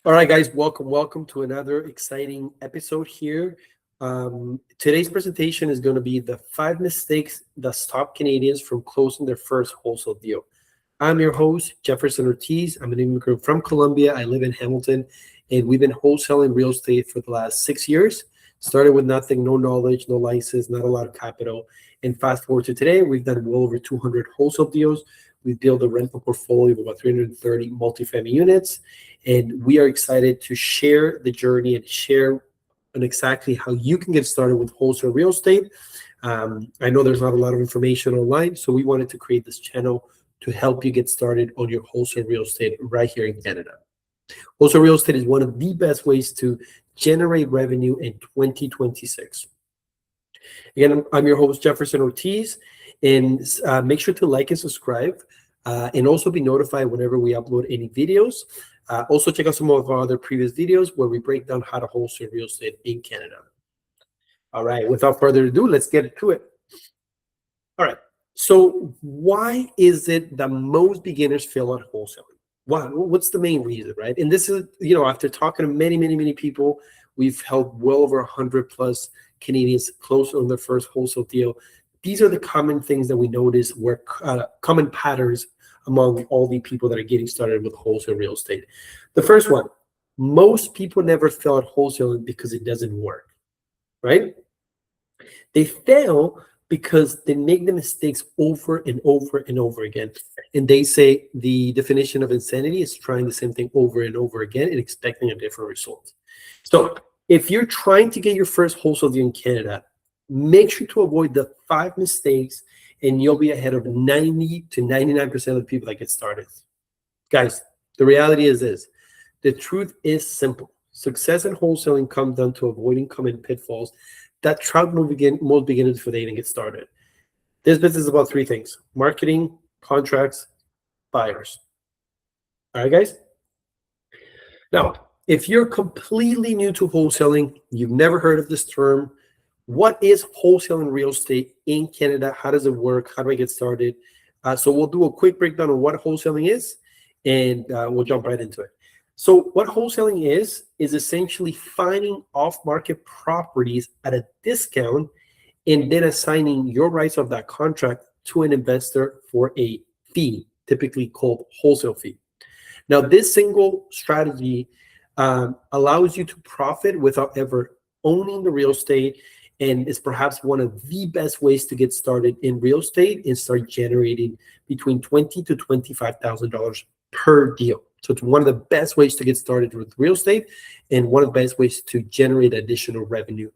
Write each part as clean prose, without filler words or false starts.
All right, guys, welcome to another exciting episode here. Today's presentation is going to be the 5 mistakes that stop Canadians from closing their first wholesale deal. I'm your host, Jefferson Ortiz. I'm an immigrant from Colombia. I live in Hamilton, and we've been wholesaling real estate for the last 6 years. Started with nothing, no knowledge, no license, not a lot of capital. And fast forward to today, we've done well over 200 wholesale deals. We've built a rental portfolio of about 330 multifamily units, and we are excited to share the journey and share on exactly how you can get started with wholesale real estate. I know there's not a lot of information online, so we wanted to create this channel to help you get started on your wholesale real estate right here in Canada. Wholesale real estate is one of the best ways to generate revenue in 2026. Again, I'm your host, Jefferson Ortiz, and make sure to like and subscribe, and also be notified whenever we upload any videos. Also, check out some of our other previous videos where we break down how to wholesale real estate in Canada. All right, without further ado, let's get to it. All right, so why is it that most beginners fail at wholesaling? What's the main reason, right? And this is, after talking to many people, we've helped well over 100 plus Canadians close on their first wholesale deal. These are the common things that we notice were common patterns among all the people that are getting started with wholesale real estate. The first one, most people never fail at wholesaling because it doesn't work, right? They fail because they make the mistakes over and over and over again. And they say the definition of insanity is trying the same thing over and over again and expecting a different result. So if you're trying to get your first wholesale deal in Canada, make sure to avoid the 5 mistakes, and you'll be ahead of 90 to 99% of the people that get started. Guys, the reality is this. The truth is simple. Success in wholesaling comes down to avoiding common pitfalls that trap most beginners before they even get started. This business is about 3 things: marketing, contracts, buyers. All right, guys? Now, if you're completely new to wholesaling, you've never heard of this term, what is wholesaling real estate in Canada? How does it work? How do I get started? So we'll do a quick breakdown of what wholesaling is, and we'll jump right into it. So what wholesaling is essentially finding off-market properties at a discount and then assigning your rights of that contract to an investor for a fee, typically called wholesale fee. Now, this single strategy allows you to profit without ever owning the real estate, and it's perhaps one of the best ways to get started in real estate and start generating between $20,000 to $25,000 per deal. So it's one of the best ways to get started with real estate and one of the best ways to generate additional revenue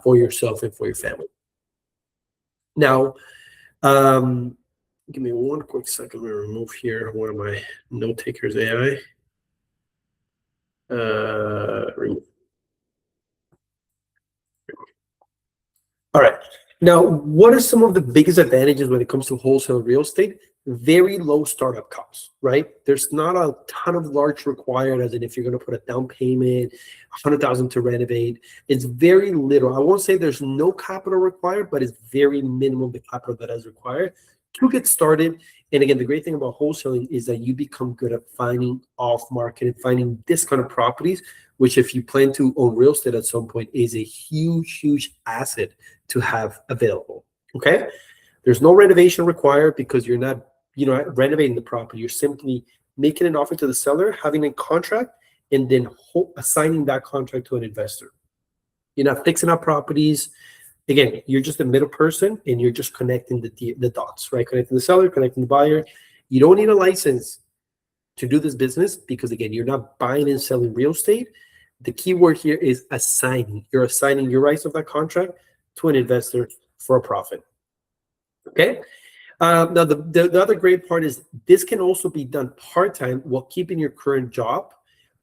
for yourself and for your family. Now, give me one quick second. I'm going to remove here one of my note takers AI. Remove. All right. Now, what are some of the biggest advantages when it comes to wholesale real estate? Very low startup costs, right? There's not a ton of large required, as in if you're going to put a down payment, $100,000 to renovate. It's very little. I won't say there's no capital required, but it's very minimal the capital that is required to get started. And again, the great thing about wholesaling is that you become good at finding off-market and finding discounted properties, which if you plan to own real estate at some point is a huge asset to have available, okay? There's no renovation required because you're not, renovating the property. You're simply making an offer to the seller, having a contract, and then assigning that contract to an investor. You're not fixing up properties. Again, you're just a middle person, and you're just connecting the dots, right? Connecting the seller, connecting the buyer. You don't need a license to do this business because, again, you're not buying and selling real estate. The key word here is assigning. You're assigning your rights of that contract to an investor for a profit. Okay. Now, the other great part is this can also be done part-time while keeping your current job.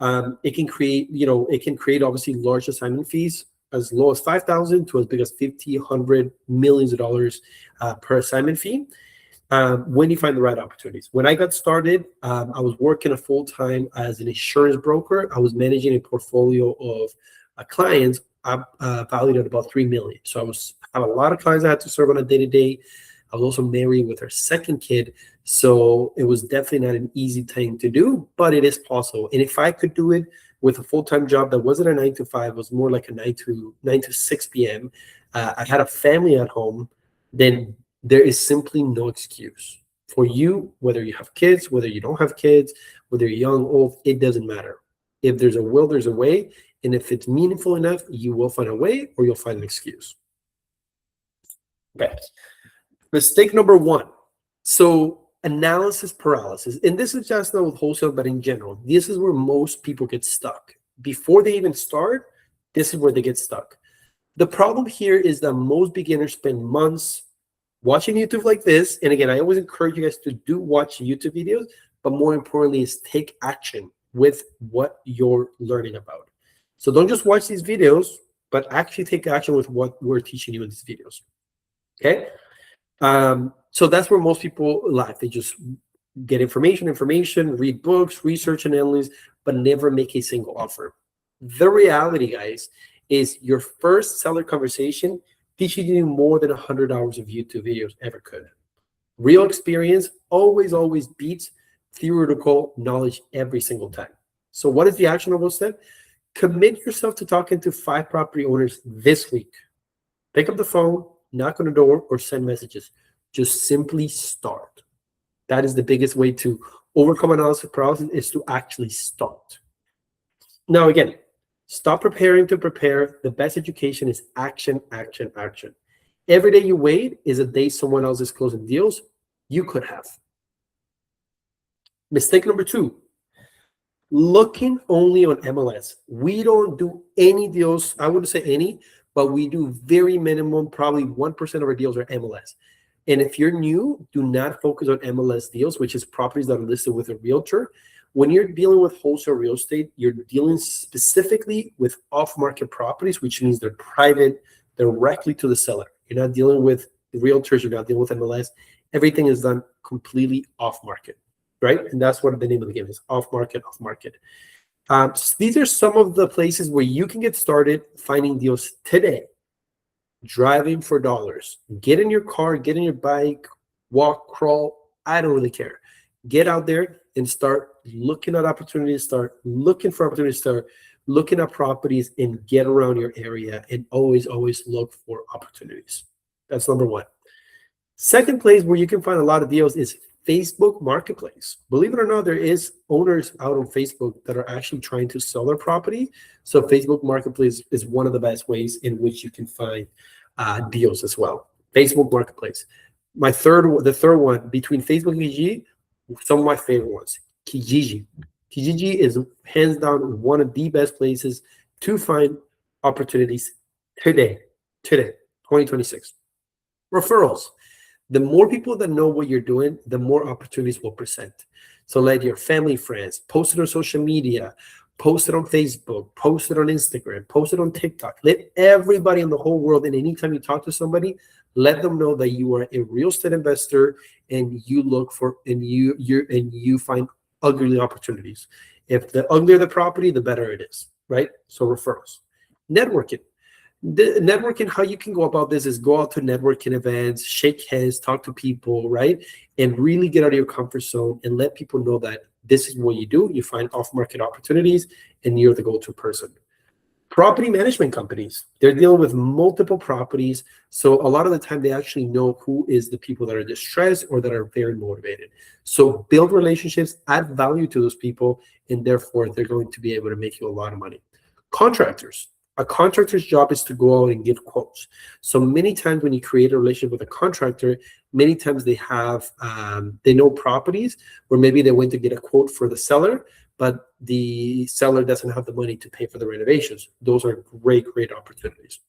It can create obviously large assignment fees as low as $5,000 to as big as $50, $100, millions of dollars per assignment fee. When you find the right opportunities. When I got started, I was working a full-time as an insurance broker. I was managing a portfolio of clients valued at about $3 million. So I have a lot of clients I had to serve on a day-to-day. I was also married with our second kid. So it was definitely not an easy thing to do, but it is possible. And if I could do it with a full-time job that wasn't a 9 to 5, it was more like a 9 to 6 p.m. I had a family at home, then there is simply no excuse for you, whether you have kids, whether you don't have kids, whether you're young, old, it doesn't matter. If there's a will, there's a way. And if it's meaningful enough, you will find a way or you'll find an excuse. Okay. Mistake number one. So analysis paralysis. And this is just not with wholesale, but in general, this is where most people get stuck. Before they even start, this is where they get stuck. The problem here is that most beginners spend months watching YouTube like this. And again, I always encourage you guys to do watch YouTube videos, but more importantly is take action with what you're learning about. So don't just watch these videos, but actually take action with what we're teaching you in these videos. Okay. So that's where most people lack. They just get information, read books, research and analyze, but never make a single offer. The reality, guys, is your first seller conversation teaches you more than 100 hours of YouTube videos ever could. Real experience always beats theoretical knowledge every single time. So what is the actionable step? Commit yourself to talking to 5 property owners this week. Pick up the phone, knock on the door, or send messages. Just simply start. That is the biggest way to overcome analysis paralysis, is to actually start. Now, again, stop preparing to prepare. The best education is action, action, action. Every day you wait is a day someone else is closing deals you could have. Mistake number 2, looking only on MLS. We don't do any deals. I wouldn't say any, but we do very minimum, probably 1% of our deals are MLS. And if you're new, do not focus on MLS deals, which is properties that are listed with a realtor. When you're dealing with wholesale real estate, you're dealing specifically with off-market properties, which means they're private, directly to the seller. You're not dealing with realtors, you're not dealing with MLS. Everything is done completely off-market, right? And that's what the name of the game is, off-market, off-market. So these are some of the places where you can get started finding deals today. Driving for dollars. Get in your car, get in your bike, walk, crawl. I don't really care. Get out there and start looking at opportunities, start looking for opportunities, start looking at properties, and get around your area, and always look for opportunities. That's number 1. Second place where you can find a lot of deals is Facebook Marketplace. Believe it or not, there is owners out on Facebook that are actually trying to sell their property. So Facebook Marketplace is one of the best ways in which you can find deals as well. Facebook Marketplace. The third one, between Facebook and Kijiji, some of my favorite ones. Kijiji. Kijiji is hands down one of the best places to find opportunities today, 2026. Referrals. The more people that know what you're doing, the more opportunities will present. So let your family, friends, post it on social media, post it on Facebook, post it on Instagram, post it on TikTok. Let everybody in the whole world, and anytime you talk to somebody, let them know that you are a real estate investor and you look for and you find ugly opportunities. If the uglier the property, the better it is, right? So referrals. Networking. The networking, how you can go about this is go out to networking events, shake hands, talk to people, right? And really get out of your comfort zone and let people know that this is what you do. You find off-market opportunities and you're the go-to person. Property management companies, they're dealing with multiple properties. So a lot of the time they actually know who is the people that are distressed or that are very motivated. So build relationships, add value to those people, and therefore they're going to be able to make you a lot of money. Contractors. A contractor's job is to go out and give quotes. So many times when you create a relationship with a contractor, many times they have, they know properties where maybe they went to get a quote for the seller, but the seller doesn't have the money to pay for the renovations. Those are great opportunities.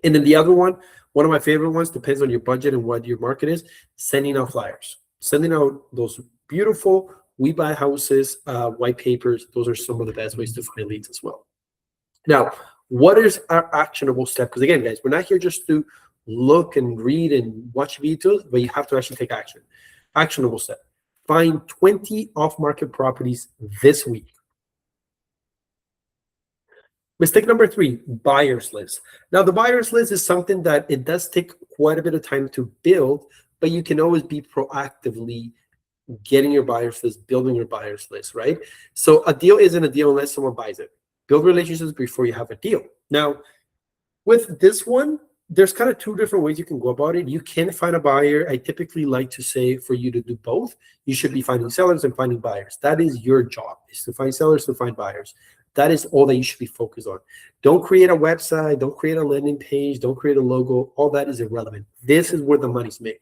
And then the other one of my favorite ones, depends on your budget and what your market is, sending out flyers. Sending out those beautiful We Buy Houses, white papers. Those are some of the best ways to find leads as well. Now, what is our actionable step? Because again, guys, we're not here just to look and read and watch videos, but you have to actually take action. Actionable step. Find 20 off-market properties this week. Mistake number 3, buyer's list. Now, the buyer's list is something that it does take quite a bit of time to build, but you can always be proactively getting your buyers list, building your buyers list, right? So a deal isn't a deal unless someone buys it. Build relationships before you have a deal. Now, with this one, there's kind of two different ways you can go about it. You can find a buyer. I typically like to say for you to do both. You should be finding sellers and finding buyers. That is your job, is to find sellers, to find buyers. That is all that you should be focused on. Don't create a website. Don't create a landing page. Don't create a logo. All that is irrelevant. This is where the money's made.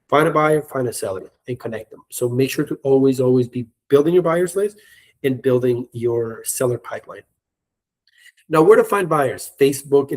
Find a buyer, find a seller, and connect them. So make sure to always be building your buyers list and building your seller pipeline. Now, where to find buyers? Facebook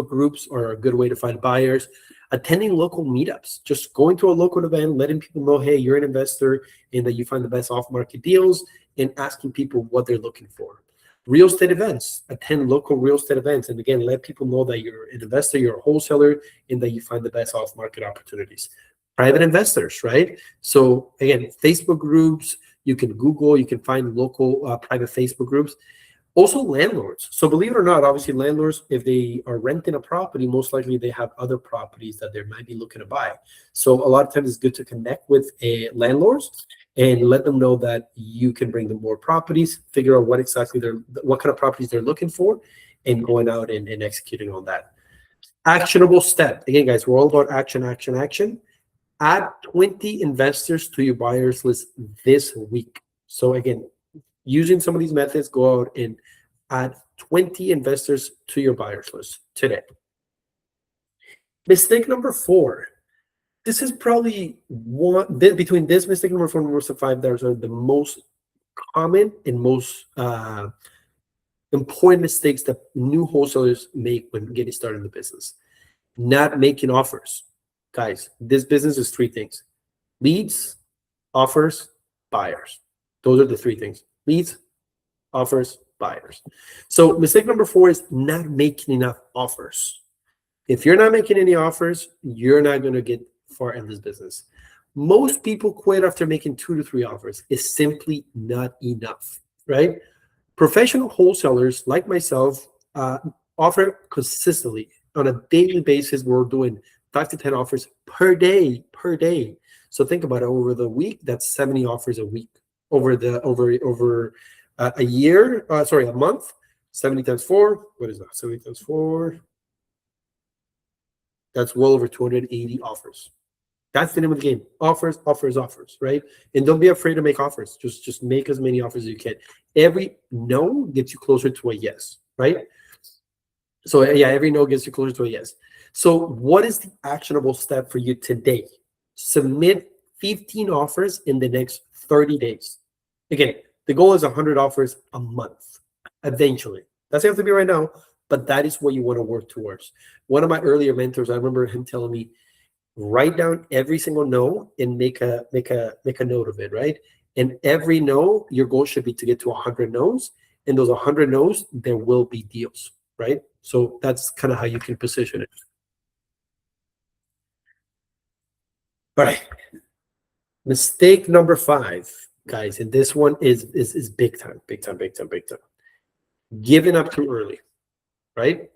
groups are a good way to find buyers. Attending local meetups, just going to a local event, letting people know, hey, you're an investor and that you find the best off-market deals, and asking people what they're looking for. Real estate events, attend local real estate events. And again, let people know that you're an investor, you're a wholesaler, and that you find the best off-market opportunities. Private investors, right? So again, Facebook groups, you can Google, you can find local private Facebook groups. Also landlords. So believe it or not, obviously landlords, if they are renting a property, most likely they have other properties that they might be looking to buy. So a lot of times it's good to connect with landlords and let them know that you can bring them more properties, figure out what kind of properties they're looking for, and going out and executing on that. Actionable step. Again, guys, we're all about action. Add 20 investors to your buyers list this week. So again, using some of these methods, go out and add 20 investors to your buyers list today. Mistake number 4. This is probably between this mistake number 4 and mistake 5, those are the most common and most important mistakes that new wholesalers make when getting started in the business. Not making offers. Guys, this business is 3 things: leads, offers, buyers. Those are the 3 things: leads, offers, buyers. So mistake number 4 is not making enough offers. If you're not making any offers, you're not going to get far in this business. Most people quit after making 2 to 3 offers. It's simply not enough, right? Professional wholesalers like myself offer consistently on a daily basis. We're doing 5 to 10 offers per day. So think about it. Over the week, that's 70 offers a week. Over a year, a month, 70 times 4. What is that? 70 times 4. That's well over 280 offers. That's the name of the game. Offers, right? And don't be afraid to make offers. Just make as many offers as you can. Every no gets you closer to a yes, right? So yeah, every no gets you closer to a yes. So what is the actionable step for you today? Submit 15 offers in the next 30 days. Again, the goal is 100 offers a month, eventually. Doesn't have to be right now, but that is what you want to work towards. One of my earlier mentors, I remember him telling me, write down every single no and make a note of it, right? And every no, your goal should be to get to 100 no's. And those 100 no's, there will be deals, right? So that's kind of how you can position it. All right. Mistake number 5, guys, and this one is big time. Giving up too early, right?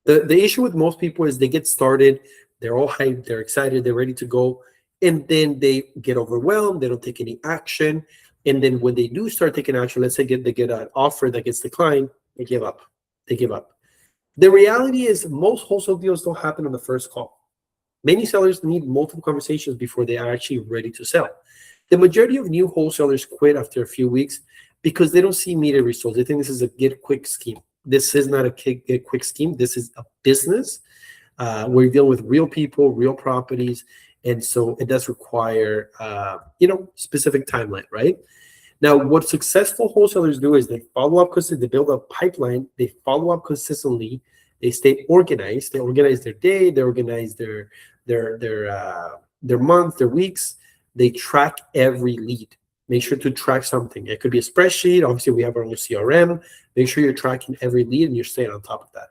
The issue with most people is they get started, they're all hyped, they're excited, they're ready to go, and then they get overwhelmed, they don't take any action, and then when they do start taking action, let's say they get an offer that gets declined, they give up. The reality is most wholesale deals don't happen on the first call. Many sellers need multiple conversations before they are actually ready to sell. The majority of new wholesalers quit after a few weeks because they don't see immediate results. They think this is a get-quick scheme. This is not a get-quick scheme. This is a business. We're dealing with real people, real properties, and so it does require, specific timeline, right? Now, what successful wholesalers do is they follow up consistently, they build a pipeline, they follow up consistently, they stay organized, they organize their day, they organize their month, their weeks, they track every lead. Make sure to track something. It could be a spreadsheet. Obviously, we have our own CRM. Make sure you're tracking every lead and you're staying on top of that.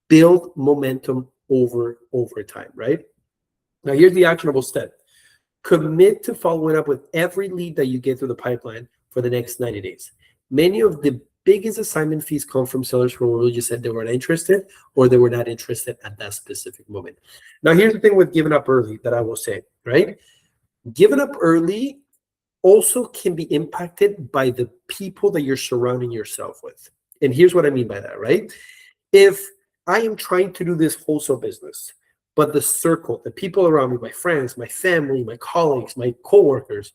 Build momentum over time, right? Now, here's the actionable step. Commit to following up with every lead that you get through the pipeline for the next 90 days. Many of the biggest assignment fees come from sellers who really just said they weren't interested or they were not interested at that specific moment. Now, here's the thing with giving up early that I will say, right? Giving up early also can be impacted by the people that you're surrounding yourself with. And here's what I mean by that, right? If I am trying to do this wholesale business, but the circle, the people around me, my friends, my family, my colleagues, my coworkers,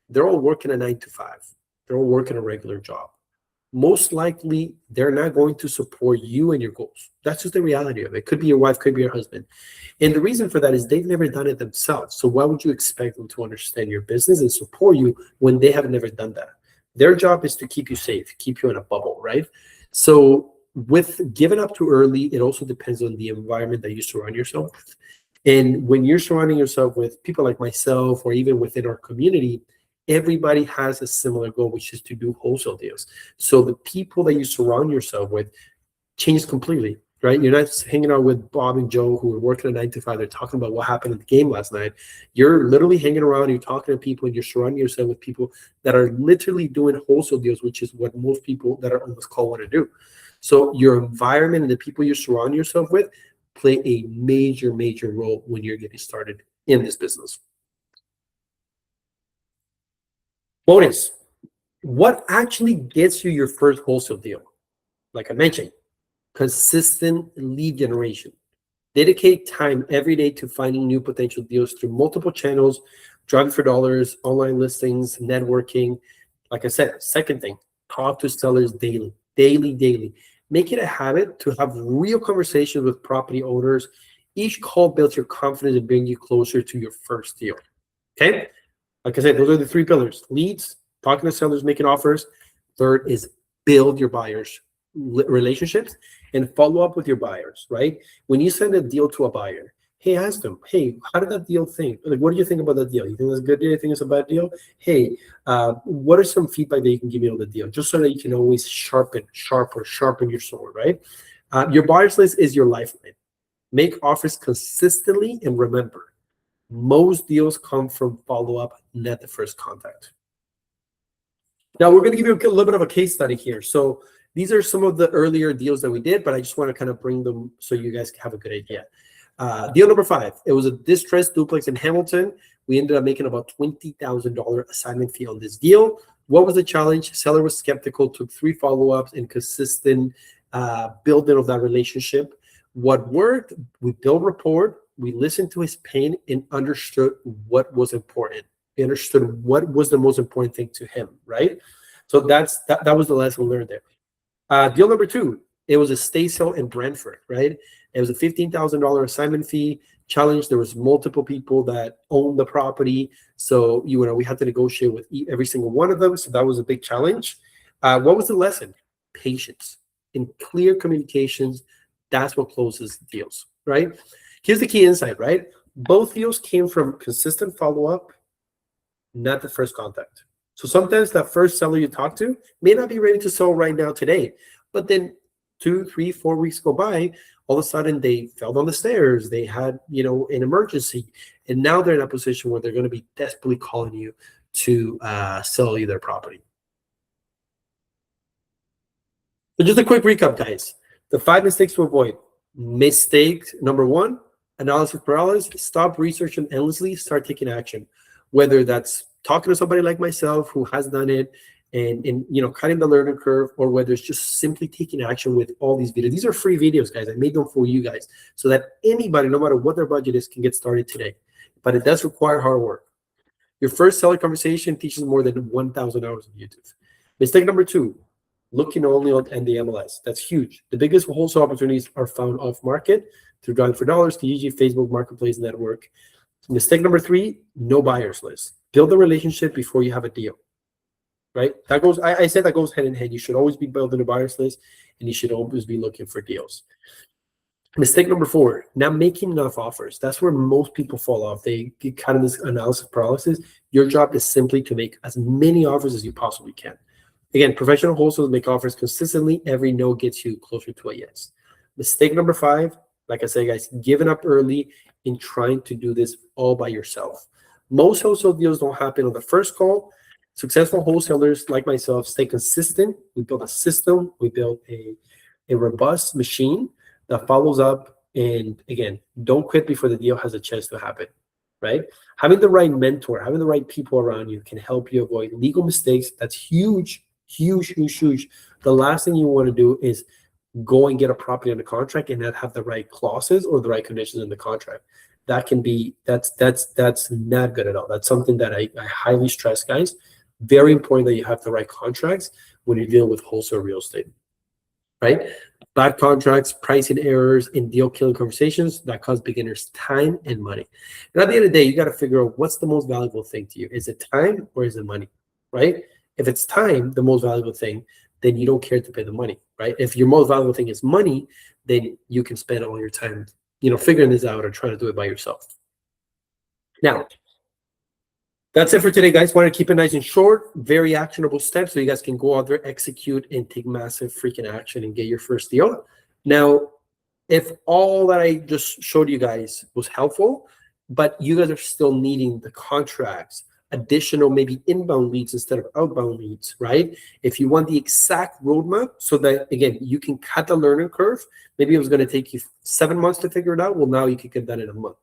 they're all working a 9 to 5. They're all working a regular job. Most likely, they're not going to support you and your goals. That's just the reality of it. Could be your wife, could be your husband. And the reason for that is they've never done it themselves. So why would you expect them to understand your business and support you when they have never done that? Their job is to keep you safe, keep you in a bubble, right? So with giving up too early, it also depends on the environment that you surround yourself with. And when you're surrounding yourself with people like myself or even within our community, everybody has a similar goal, which is to do wholesale deals. So the people that you surround yourself with changes completely, right? You're not hanging out with Bob and Joe who are working a 9 to 5. They're talking about what happened in the game last night. You're literally hanging around, you're talking to people, and you're surrounding yourself with people that are literally doing wholesale deals, which is what most people that are on this call want to do. So your environment and the people you surround yourself with play a major, major role when you're getting started in this business. Bonus, what actually gets you your first wholesale deal? Like I mentioned, consistent lead generation. Dedicate time every day to finding new potential deals through multiple channels, driving for dollars, online listings, networking. Like I said, second thing, talk to sellers daily. Make it a habit to have real conversations with property owners. Each call builds your confidence and brings you closer to your first deal. Okay? Like I said, those are the 3 pillars: leads, talking to sellers, making offers. Third is build your buyers relationships and follow up with your buyers, right? When you send a deal to a buyer, hey, ask them, hey, how did that deal think? Like, what do you think about that deal? You think it's a good deal? You think it's a bad deal? Hey, what are some feedback that you can give me on the deal? Just so that you can always sharpen your sword, right? Your buyers list is your lifeline. Make offers consistently, and remember, most deals come from follow-up, not the first contact. Now, we're going to give you a little bit of a case study here. So these are some of the earlier deals that we did, but I just want to kind of bring them so you guys have a good idea. Deal number 5, it was a distressed duplex in Hamilton. We ended up making about $20,000 assignment fee on this deal. What was the challenge? Seller was skeptical, took 3 follow-ups and consistent building of that relationship. What worked? We built rapport. We listened to his pain and understood what was important. We understood what was the most important thing to him, right? So that was the lesson learned there. Deal number 2, it was a stay sale in Brantford, right? It was a $15,000 assignment fee challenge. There was multiple people that owned the property. So, we had to negotiate with every single one of them. So that was a big challenge. What was the lesson? Patience and clear communications. That's what closes deals, right? Here's the key insight, right? Both deals came from consistent follow-up, not the first contact. So sometimes that first seller you talk to may not be ready to sell right now today, but then 2, 3, 4 weeks go by, all of a sudden they fell down the stairs, they had, an emergency, and now they're in a position where they're going to be desperately calling you to sell you their property. So just a quick recap, guys. The 5 mistakes to avoid. Mistake number 1, analysis paralysis. Stop researching endlessly, start taking action. Whether that's talking to somebody like myself who has done it and cutting the learning curve, or whether it's just simply taking action with all these videos. These are free videos, guys. I made them for you guys so that anybody, no matter what their budget is, can get started today. But it does require hard work. Your first seller conversation teaches more than 1,000 hours of YouTube. Mistake number 2, looking only on the MLS. That's huge. The biggest wholesale opportunities are found off market through driving for dollars, Kijiji, Facebook Marketplace Network. Mistake number 3, no buyers list. Build a relationship before you have a deal, right? That goes, I said that goes hand in hand. You should always be building a buyers list, and you should always be looking for deals. Mistake number 4, not making enough offers. That's where most people fall off. They get kind of this analysis paralysis. Your job is simply to make as many offers as you possibly can. Again, professional wholesalers make offers consistently. Every no gets you closer to a yes. Mistake number 5, like I said, guys, giving up early in trying to do this all by yourself. Most wholesale deals don't happen on the first call. Successful wholesalers like myself stay consistent. We build a system. We build a robust machine that follows up. And again, don't quit before the deal has a chance to happen, right? Having the right mentor, having the right people around you can help you avoid legal mistakes. That's huge, huge, huge, huge. The last thing you want to do is go and get a property under contract and not have the right clauses or the right conditions in the contract. That can be, that's not good at all. That's something that I highly stress, guys. Very important that you have the right contracts when you deal with wholesale real estate, right? Bad contracts, pricing errors, and deal killing conversations that cost beginners time and money. And at the end of the day, you got to figure out what's the most valuable thing to you. Is it time or is it money, right? If it's time, the most valuable thing, then you don't care to pay the money, right? If your most valuable thing is money, then you can spend all your time, figuring this out or trying to do it by yourself. Now, that's it for today, guys. Want to keep it nice and short, very actionable steps so you guys can go out there, execute, and take massive freaking action and get your first deal. Now, if all that I just showed you guys was helpful, but you guys are still needing the contracts, additional maybe inbound leads instead of outbound leads, right? If you want the exact roadmap so that, again, you can cut the learning curve, maybe it was going to take you 7 months to figure it out. Well, now you can get that in a month.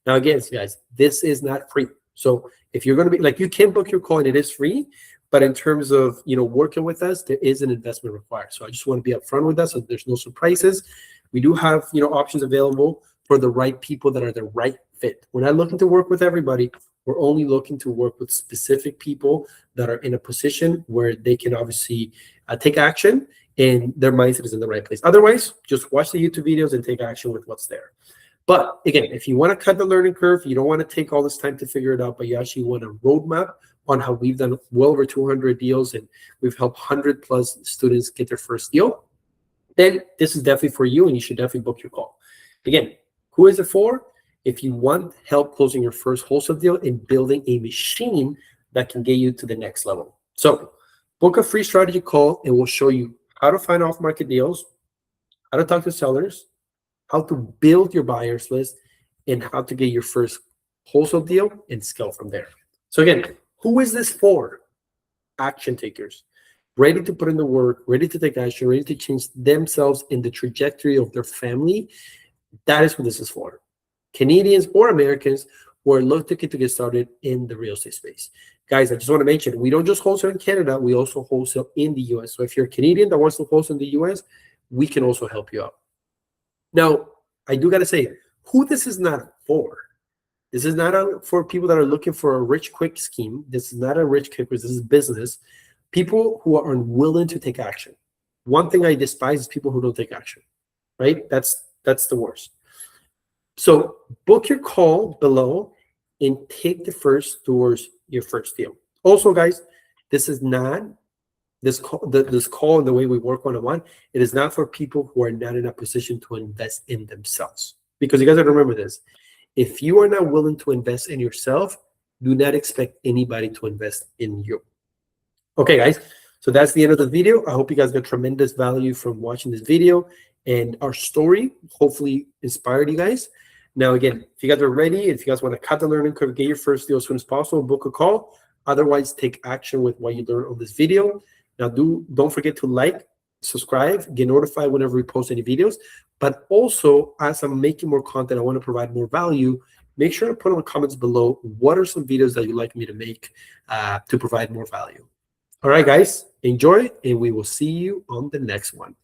Now, again, guys, this is not free. So if you're going to be you can book your call and it is free, but in terms of, working with us, there is an investment required. So I just want to be upfront with that so there's no surprises. We do have, options available for the right people that are the right fit. We're not looking to work with everybody. We're only looking to work with specific people that are in a position where they can obviously take action and their mindset is in the right place. Otherwise, just watch the YouTube videos and take action with what's there. But again, if you want to cut the learning curve, you don't want to take all this time to figure it out, but you actually want a roadmap on how we've done well over 200 deals and we've helped 100+ students get their first deal, then this is definitely for you and you should definitely book your call. Again, who is it for? If you want help closing your first wholesale deal and building a machine that can get you to the next level. So book a free strategy call and we'll show you how to find off-market deals, how to talk to sellers, how to build your buyers list, and how to get your first wholesale deal and scale from there. So again, who is this for? Action takers, ready to put in the work, ready to take action, ready to change themselves in the trajectory of their family. That is what this is for. Canadians or Americans who are looking to get started in the real estate space. Guys, I just want to mention, we don't just wholesale in Canada, we also wholesale in the US. So if you're a Canadian that wants to wholesale in the US, we can also help you out. Now, I do got to say, who this is not for. This is not for people that are looking for a rich, quick scheme. This is not a rich quick, this is business. People who are unwilling to take action. One thing I despise is people who don't take action, right? That's the worst. So book your call below and take the first towards your first deal. Also, guys, this is not this call and the way we work one-on-one. It is not for people who are not in a position to invest in themselves. Because you guys have to remember this. If you are not willing to invest in yourself, do not expect anybody to invest in you. Okay, guys. So that's the end of the video. I hope you guys got tremendous value from watching this video and our story hopefully inspired you guys. Now, again, if you guys are ready, if you guys want to cut the learning curve, get your first deal as soon as possible, book a call. Otherwise, take action with what you learned on this video. Now, don't forget to like, subscribe, get notified whenever we post any videos. But also, as I'm making more content, I want to provide more value. Make sure to put in the comments below what are some videos that you'd like me to make to provide more value. All right, guys, enjoy, and we will see you on the next one.